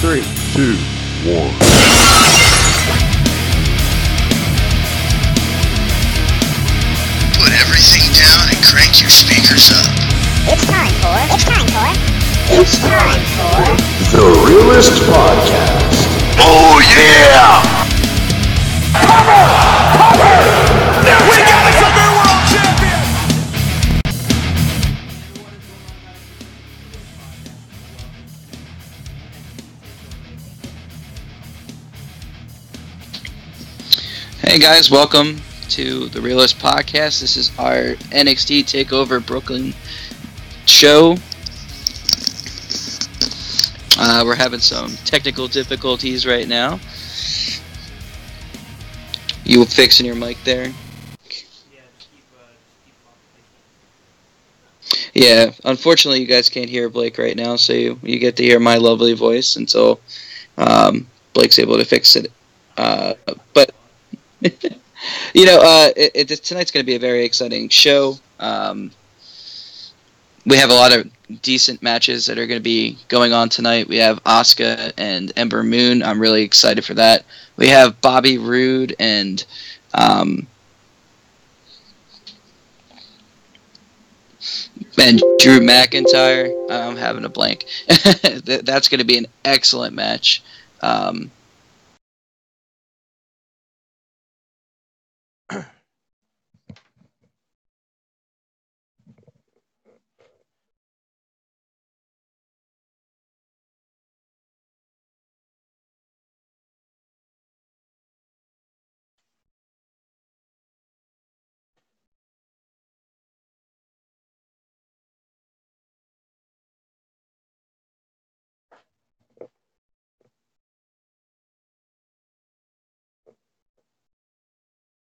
3, 2, 1. Put everything down and crank your speakers up. It's time for The Realest Podcast. Oh yeah! Cover! We got us a new world champion! Hey guys, welcome to the Realest Podcast. This is our NXT Takeover Brooklyn show. We're having some technical difficulties right now. You fixing your mic there? Yeah, unfortunately you guys can't hear Blake right now, so you get to hear my lovely voice until Blake's able to fix it. But tonight's going to be a very exciting show. We have a lot of decent matches that are going to be going on tonight. We have Asuka and Ember Moon. I'm really excited for that. We have Bobby Roode and Drew McIntyre. I'm having a blank. That's going to be an excellent match.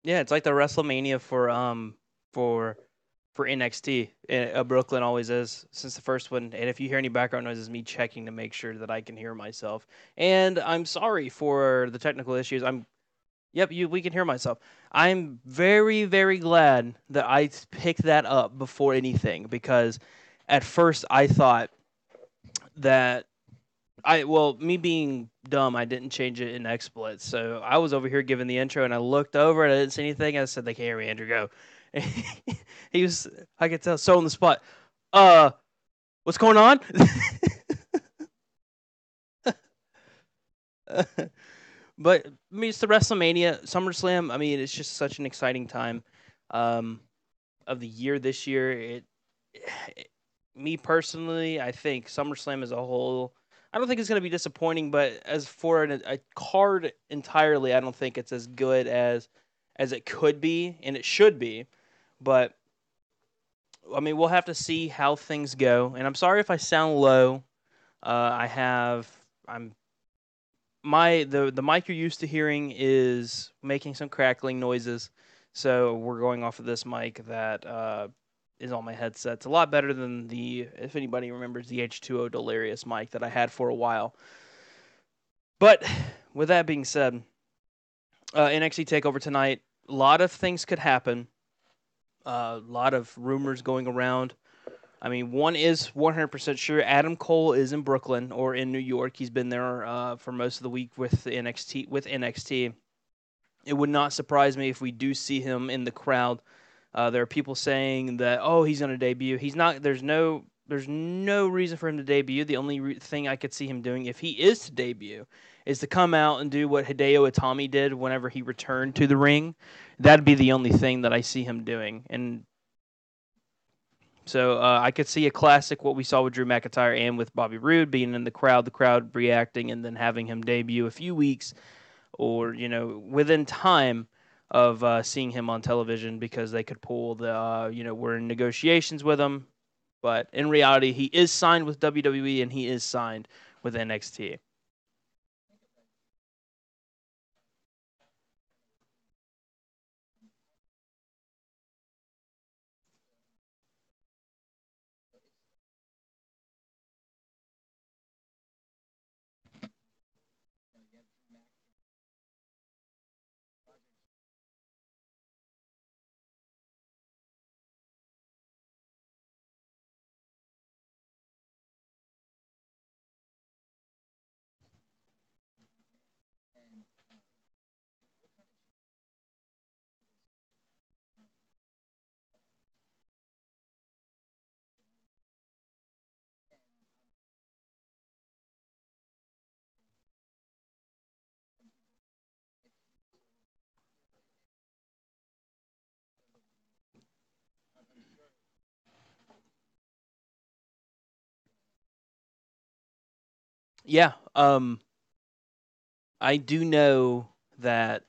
Yeah, it's like the WrestleMania for NXT. Brooklyn always is since the first one. And if you hear any background noises, me checking to make sure that I can hear myself. And I'm sorry for the technical issues. We can hear myself. I'm very, very glad that I picked that up before anything, because at first I thought that me being dumb, I didn't change it in XSplit. So I was over here giving the intro, and I looked over and I didn't see anything. I said, "They can't hear me, Andrew, go." He was, I could tell, so on the spot. What's going on? But I mean, it's the WrestleMania, SummerSlam. I mean, it's just such an exciting time of the year this year. Me personally, I think SummerSlam as a whole, I don't think it's going to be disappointing. But as for a card entirely, I don't think it's as good as it could be, and it should be. But I mean, we'll have to see how things go. And I'm sorry if I sound low. The mic you're used to hearing is making some crackling noises, so we're going off of this mic that is on my headset. It's a lot better than if anybody remembers, the H2O Delirious mic that I had for a while. But with that being said, NXT Takeover tonight, a lot of things could happen. A lot of rumors going around. I mean, one is 100% sure. Adam Cole is in Brooklyn or in New York. He's been there for most of the week with NXT. It would not surprise me if we do see him in the crowd. There are people saying that, he's going to debut. He's not. There's no reason for him to debut. The only thing I could see him doing, if he is to debut, is to come out and do what Hideo Itami did whenever he returned to the ring. That'd be the only thing that I see him doing. And so I could see a classic, what we saw with Drew McIntyre and with Bobby Roode, being in the crowd reacting, and then having him debut a few weeks or, within time of seeing him on television, because they could pull we're in negotiations with him. But in reality, he is signed with WWE and he is signed with NXT. Yeah. I do know that,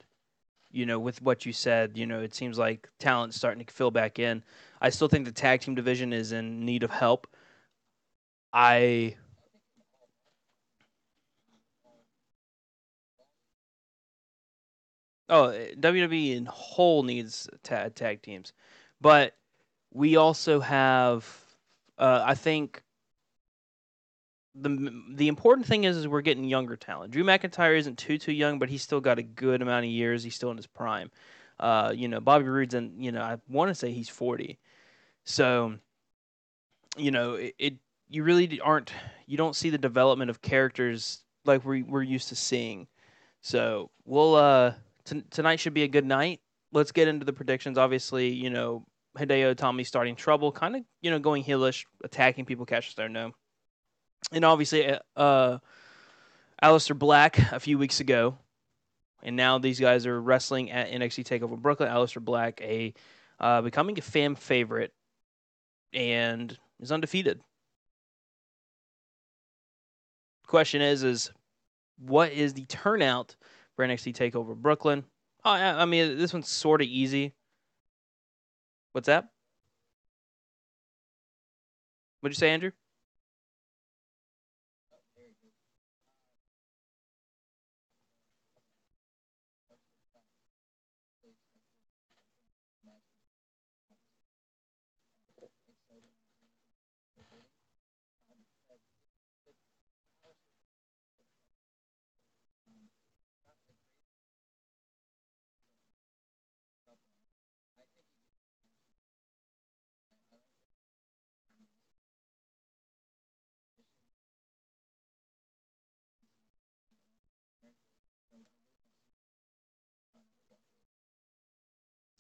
with what you said, it seems like talent's starting to fill back in. I still think the tag team division is in need of help. I WWE in whole needs tag teams, but we also have. I think the important thing is we're getting younger talent. Drew McIntyre isn't too young, but he's still got a good amount of years. He's still in his prime. Bobby Roode's in. I want to say he's 40. So it you really aren't. You don't see the development of characters like we're used to seeing. So we'll tonight should be a good night. Let's get into the predictions. Obviously, Hideo Itami starting trouble, kind of going heelish, attacking people, catches their no, and obviously Aleister Black a few weeks ago, and now these guys are wrestling at NXT Takeover Brooklyn. Aleister Black becoming a fan favorite and is undefeated. Question is what is the turnout for NXT Takeover Brooklyn? Oh, I mean, this one's sort of easy. What's that? What'd you say, Andrew?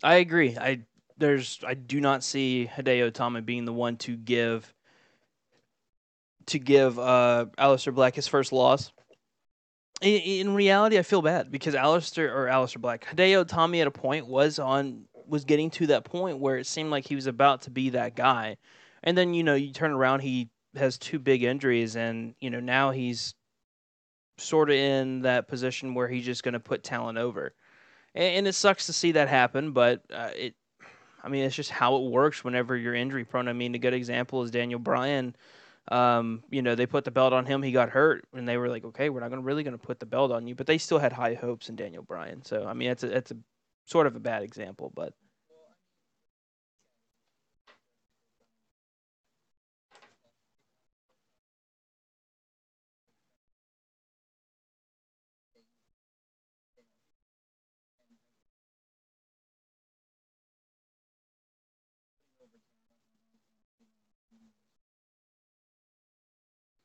I agree. I do not see Hideo Itami being the one to give Aleister Black his first loss. In reality, I feel bad because Aleister Black, Hideo Itami at a point was getting to that point where it seemed like he was about to be that guy, and then you turn around, he has two big injuries, and now he's sort of in that position where he's just going to put talent over, and it sucks to see that happen, but it. I mean, it's just how it works whenever you're injury prone. I mean, a good example is Daniel Bryan. They put the belt on him. He got hurt, and they were like, "Okay, we're not really going to put the belt on you." But they still had high hopes in Daniel Bryan. So I mean, it's a sort of a bad example, but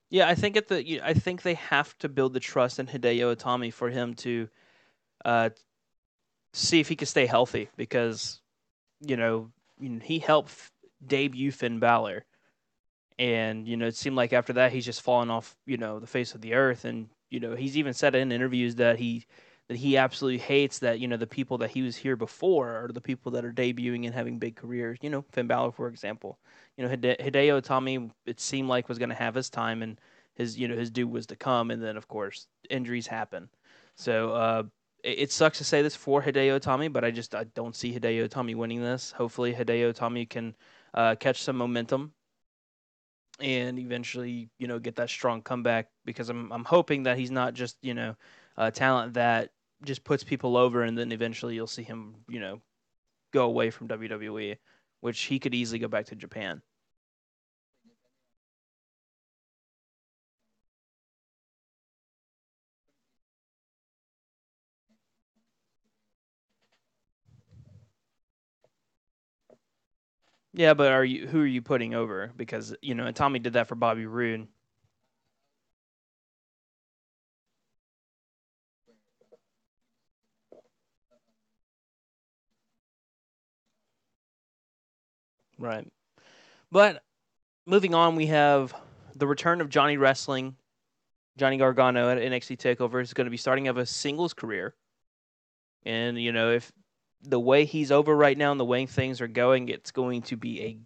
yeah, I think they have to build the trust in Hideo Itami for him to uh, see if he can stay healthy because you know, he helped debut Finn Balor. And it seemed like after that he's just fallen off the face of the earth, and he's even said in interviews that he absolutely hates that the people that he was here before are the people that are debuting and having big careers. Finn Balor, for example. Hideo Itami, it seemed like was going to have his time, and his due was to come, and then of course injuries happen. So it sucks to say this for Hideo Itami, but I don't see Hideo Itami winning this. Hopefully Hideo Itami can catch some momentum and eventually get that strong comeback, because I'm hoping that he's not just a talent that just puts people over and then eventually you'll see him go away from WWE, which he could easily go back to Japan. Yeah, but who are you putting over? Because Tommy did that for Bobby Roode. Right. But moving on, we have the return of Johnny Wrestling. Johnny Gargano at NXT Takeover is going to be starting of a singles career. And if the way he's over right now and the way things are going, it's going to be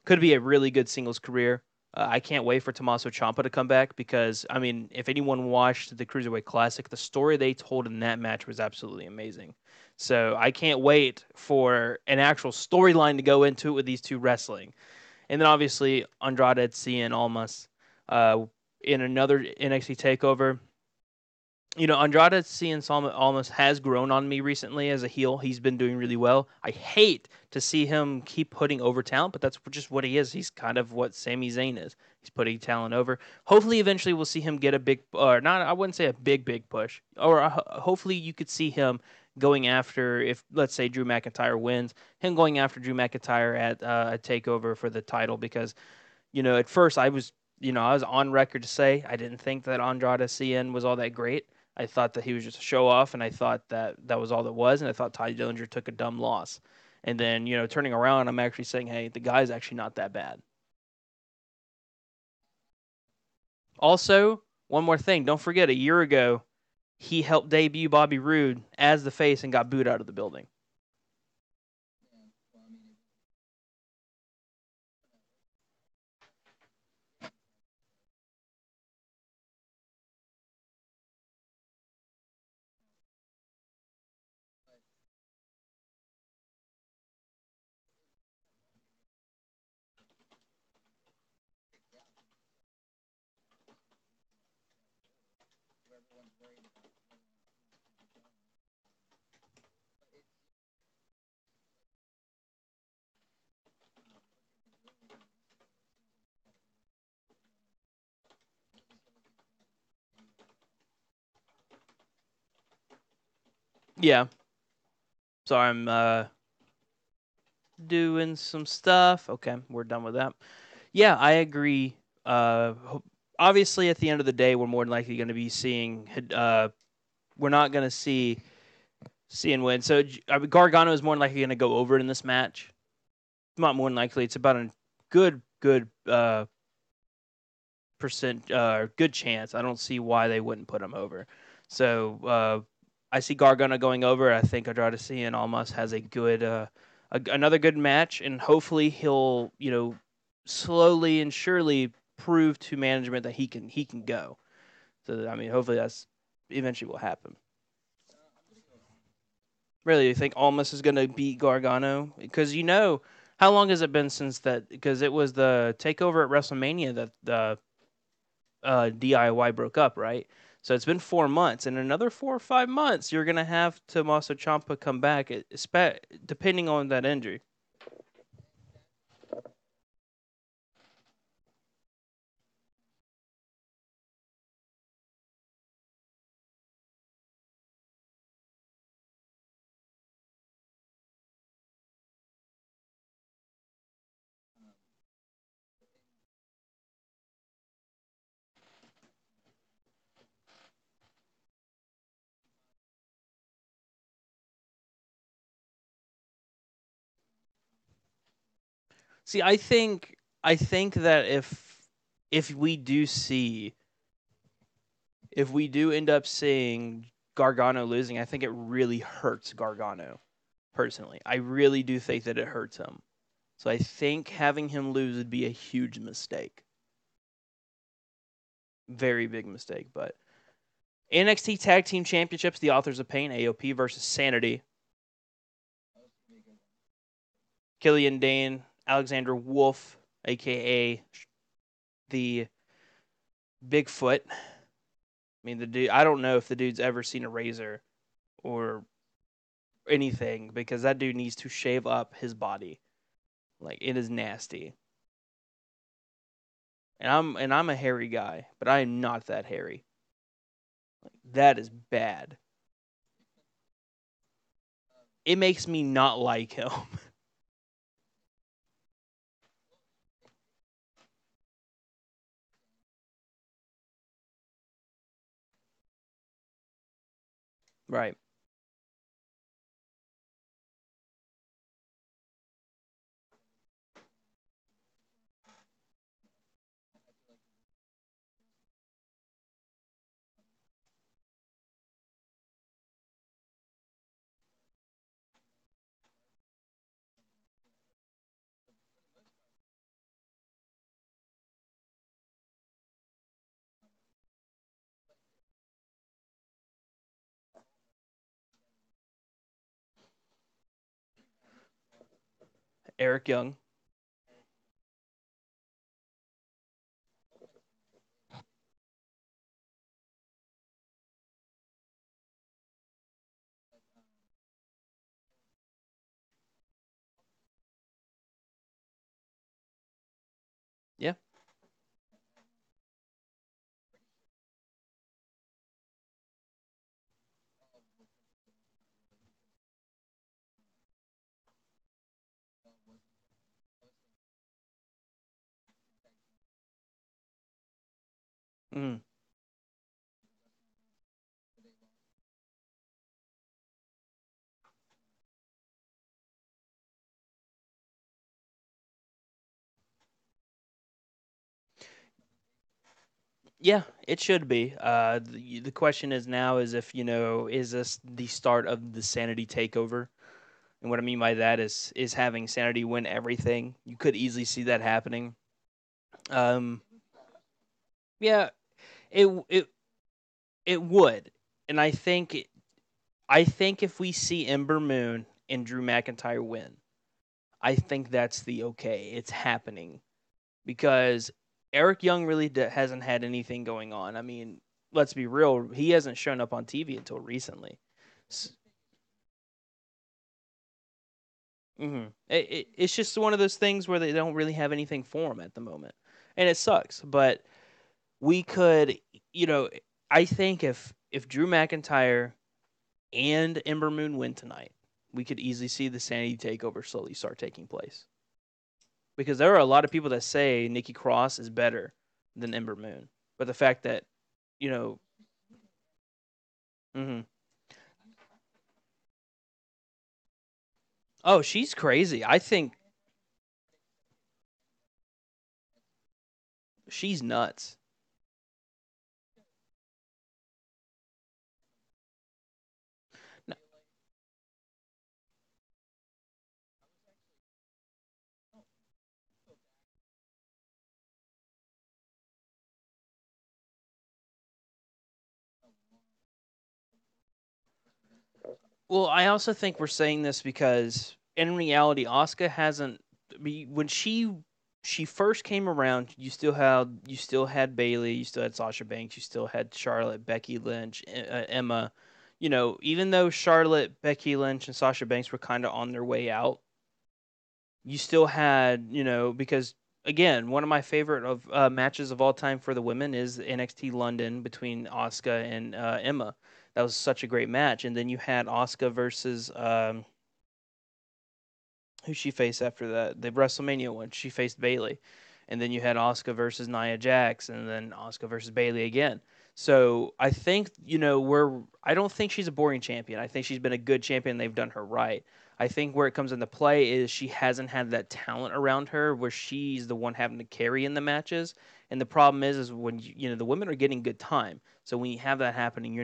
could be a really good singles career. I can't wait for Tommaso Ciampa to come back because, I mean, if anyone watched the Cruiserweight Classic, the story they told in that match was absolutely amazing. So I can't wait for an actual storyline to go into it with these two wrestling. And then obviously Andrade Cien Almas in another NXT Takeover. You know, Andrade Cien Almas has grown on me recently as a heel. He's been doing really well. I hate to see him keep putting over talent, but that's just what he is. He's kind of what Sami Zayn is. He's putting talent over. Hopefully, eventually, we'll see him get a big, or not. I wouldn't say a big push, or hopefully, you could see him going after, if let's say Drew McIntyre wins, him going after Drew McIntyre at a Takeover for the title because at first I was on record to say I didn't think that Andrade Cien was all that great. I thought that he was just a show off, and I thought that that was all that was, and I thought Ty Dillinger took a dumb loss. And then, turning around, I'm actually saying, hey, the guy's actually not that bad. Also, one more thing, don't forget, a year ago, he helped debut Bobby Roode as the face and got booed out of the building. Yeah. So I'm doing some stuff. Okay, we're done with that. Yeah, I agree. Uh, Obviously, at the end of the day, we're more than likely going to be seeing. We're not going to see and win. So Gargano is more than likely going to go over in this match. Not more than likely. It's about a good good chance. I don't see why they wouldn't put him over. So I see Gargano going over. I think Andrade Cien Almas has a good another good match, and hopefully he'll slowly and surely prove to management that he can go. So I mean, hopefully that's eventually will happen. Really, you think Almas is going to beat Gargano? Because how long has it been since that? Because it was the takeover at WrestleMania that the DIY broke up, right? So it's been 4 months. In another 4 or 5 months, you're going to have Tommaso Ciampa come back, depending on that injury. See, I think that if we do end up seeing Gargano losing, I think it really hurts Gargano personally. I really do think that it hurts him. So I think having him lose would be a huge mistake. Very big mistake. But NXT Tag Team Championships, the Authors of Pain, AOP versus Sanity. Killian Dane, Alexander Wolf, aka the Bigfoot. I mean, the dude. I don't know if the dude's ever seen a razor or anything because that dude needs to shave up his body. Like it is nasty. And I'm a hairy guy, but I am not that hairy. Like, that is bad. It makes me not like him. Right. Eric Young. Yeah. Mm. Yeah, it should be. The question is now is if, is this the start of the Sanity takeover? And what I mean by that is having Sanity win everything. You could easily see that happening. Um, yeah, it it it would, and I think if we see Ember Moon and Drew McIntyre win, I think that's the okay. It's happening because Eric Young really hasn't had anything going on. I mean, let's be real, he hasn't shown up on TV until recently. It's just one of those things where they don't really have anything for him at the moment, and it sucks. But we could, you know, I think if Drew McIntyre and Ember Moon win tonight, we could easily see the Sanity takeover slowly start taking place. Because there are a lot of people that say Nikki Cross is better than Ember Moon, but the fact that you know, hmm oh, she's crazy. I think she's nuts. Well, I also think we're saying this because in reality, Asuka hasn't. When she first came around, you still had Bailey, you still had Sasha Banks, you still had Charlotte, Becky Lynch, Emma. Even though Charlotte, Becky Lynch, and Sasha Banks were kind of on their way out, you still had because again, one of my favorite of matches of all time for the women is NXT London between Asuka and Emma. That was such a great match. And then you had Asuka versus who she faced after that, the WrestleMania one. She faced Bailey, and then you had Asuka versus Nia Jax, and then Asuka versus Bailey again. So I think I don't think she's a boring champion. I think she's been a good champion. They've done her right. I think where it comes into play is she hasn't had that talent around her where she's the one having to carry in the matches. And the problem is when the women are getting good time. So when you have that happening, you,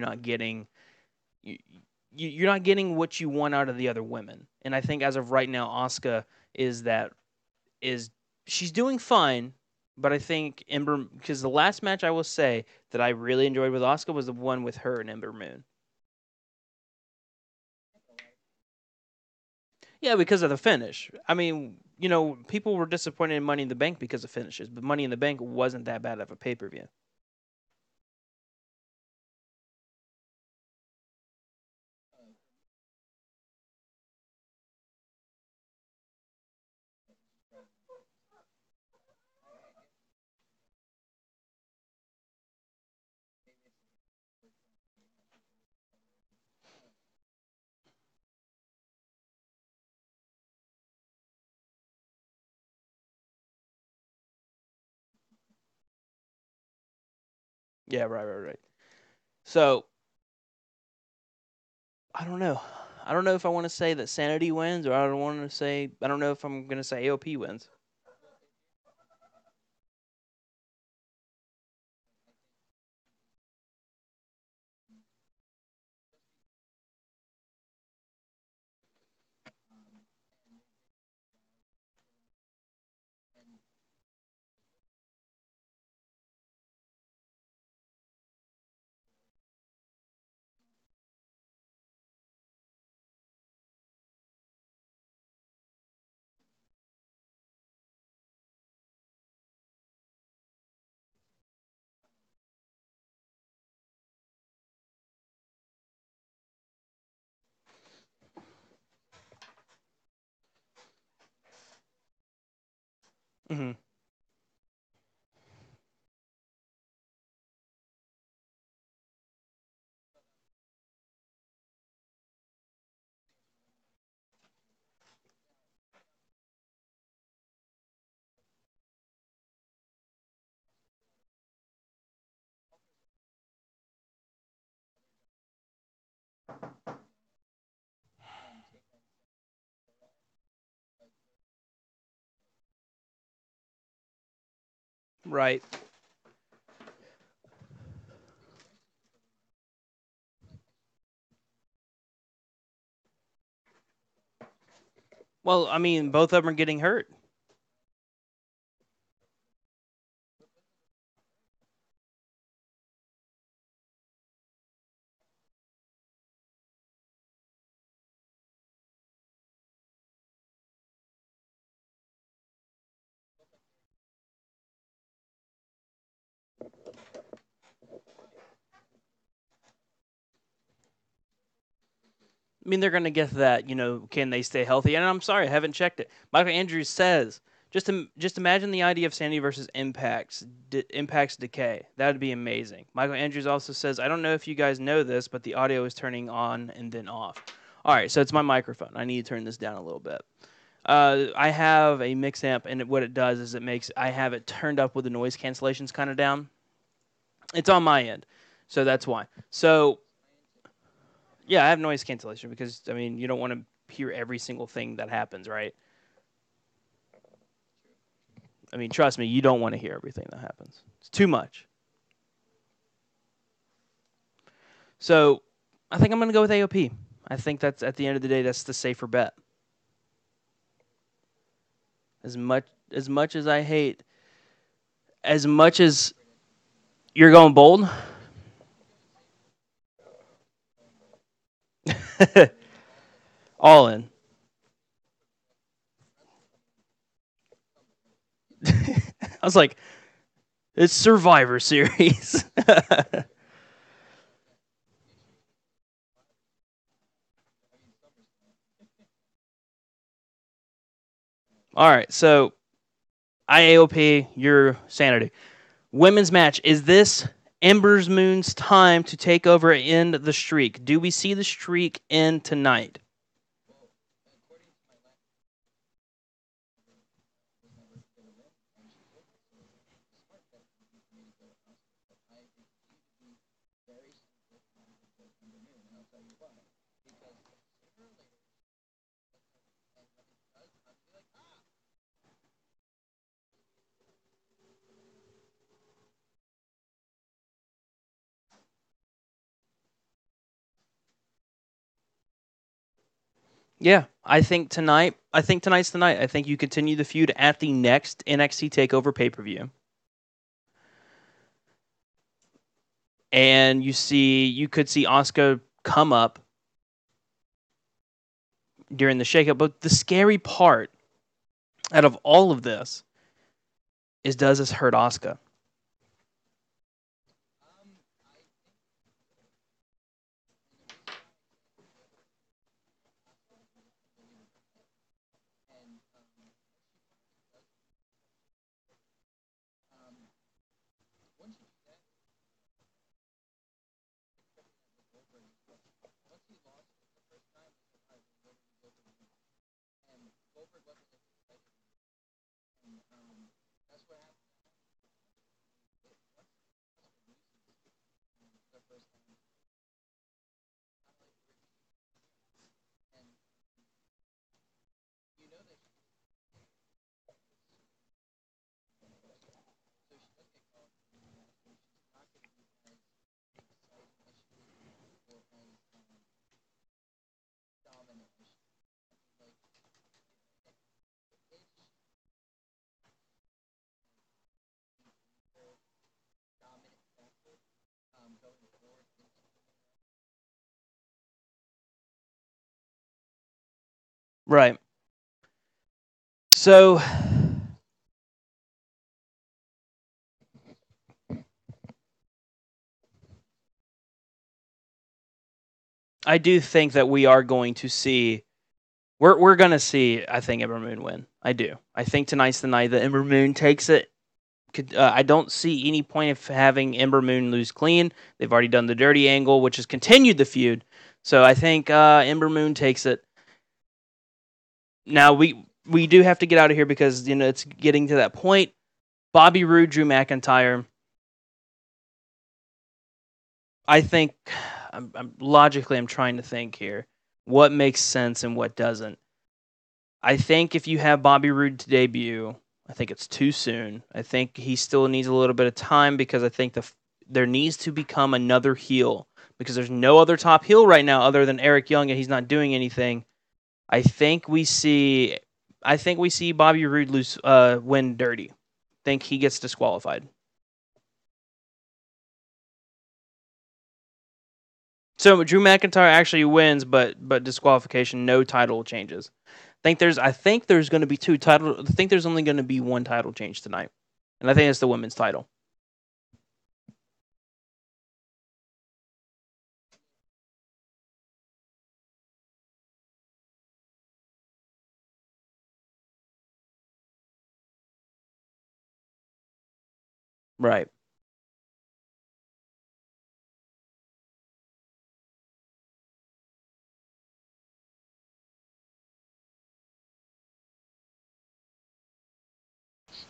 you're not getting what you want out of the other women. And I think as of right now, Asuka is that is she's doing fine, but I think Ember, because the last match I will say that I really enjoyed with Asuka was the one with her and Ember Moon. Yeah, because of the finish. I mean, people were disappointed in Money in the Bank because of finishes, but Money in the Bank wasn't that bad of a pay per view. Yeah, right, right, right. So I don't know. I don't know if I want to say that Sanity wins, or I don't know if I'm gonna say AOP wins. Mm-hmm. Right. Well, I mean, both of them are getting hurt. I mean, they're going to get that. Can they stay healthy? And I'm sorry, I haven't checked it. Michael Andrews says just imagine the idea of Sandy versus Impact's decay. That would be amazing. Michael Andrews also says, I don't know if you guys know this, but the audio is turning on and then off. All right, so it's my microphone. I need to turn this down a little bit. I have a mix amp, and what it does is I have it turned up with the noise cancellations kind of down. It's on my end, so that's why. So yeah, I have noise cancellation because I mean you don't want to hear every single thing that happens, right? I mean, trust me, you don't want to hear everything that happens. It's too much. So I think I'm going to go with AOP. I think that's at the end of the day, that's the safer bet. As much as I hate, as much as you're going bold. All in. I was like, it's Survivor Series. All right, so IAOP, your sanity. Women's match. Is this Ember's Moon's time to take over and end the streak? Do we see the streak end tonight? Yeah, I think tonight. I think tonight's the night. I think you continue the feud at the next NXT Takeover pay-per-view, and you could see Asuka come up during the shakeup. But the scary part out of all of this is, does this hurt Asuka? Right. So I do think that we are going to see We're gonna see, I think, Ember Moon win. I do. I think tonight's the night that Ember Moon takes it. I don't see any point of having Ember Moon lose clean. They've already done the dirty angle, which has continued the feud. So I think Ember Moon takes it. Now we do have to get out of here because it's getting to that point. Bobby Roode, Drew McIntyre. I think logically I'm trying to think here. What makes sense and what doesn't? I think if you have Bobby Roode to debut, I think it's too soon. I think he still needs a little bit of time because I think there needs to become another heel because there's no other top heel right now other than Eric Young and he's not doing anything. I think we see Bobby Roode win dirty. I think he gets disqualified. So Drew McIntyre actually wins, but disqualification, no title changes. I think there's going to be two title. I think there's only going to be one title change tonight, and I think it's the women's title. Right.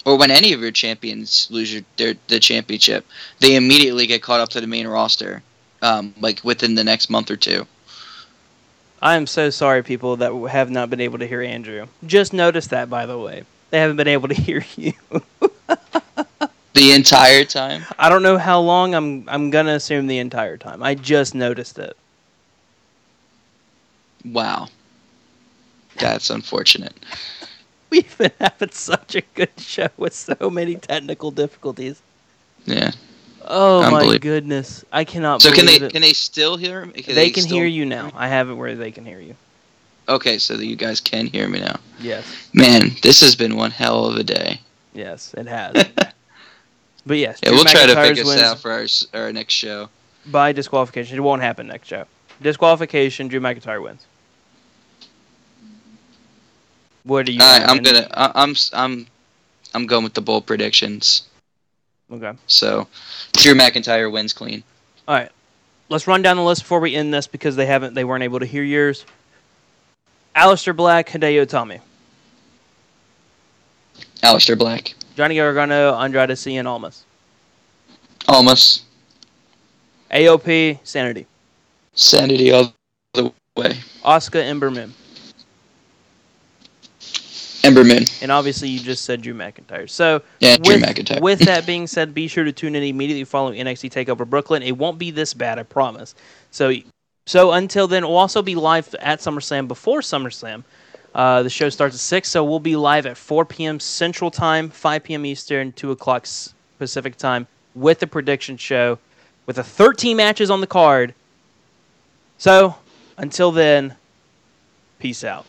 Or when any of your champions lose the championship, they immediately get caught up to the main roster, like within the next month or two. I am so sorry, people that have not been able to hear Andrew. Just noticed that, by the way. They haven't been able to hear you. The entire time? I don't know how long. I'm gonna assume the entire time. I just noticed it. Wow. That's unfortunate. We've been having such a good show with so many technical difficulties. Yeah. Oh my goodness. I cannot believe it. Can they still hear me? They can hear you now. I have it where they can hear you. Okay, so you guys can hear me now. Yes. Man, this has been one hell of a day. Yes, it has. But yes, yeah, we'll try to figure this out for our next show. By disqualification. It won't happen next show. Disqualification, Drew McIntyre wins. What are you? I'm going with the bold predictions. Okay. So, Drew McIntyre wins clean. All right. Let's run down the list before we end this because they weren't able to hear yours. Aleister Black, Hideo Itami. Aleister Black. Johnny Gargano, Andrade Cien Almas. Almas. AOP, Sanity. Sanity all the way. Asuka, Ember Moon. Ember Moon. And obviously you just said Drew McIntyre. So Drew McIntyre. With that being said, be sure to tune in immediately following NXT Takeover Brooklyn. It won't be this bad, I promise. So until then, we'll also be live at SummerSlam before SummerSlam. The show starts at 6, so we'll be live at 4 p.m. Central Time, 5 p.m. Eastern, 2 o'clock Pacific Time with the prediction show with the 13 matches on the card. So, until then, peace out.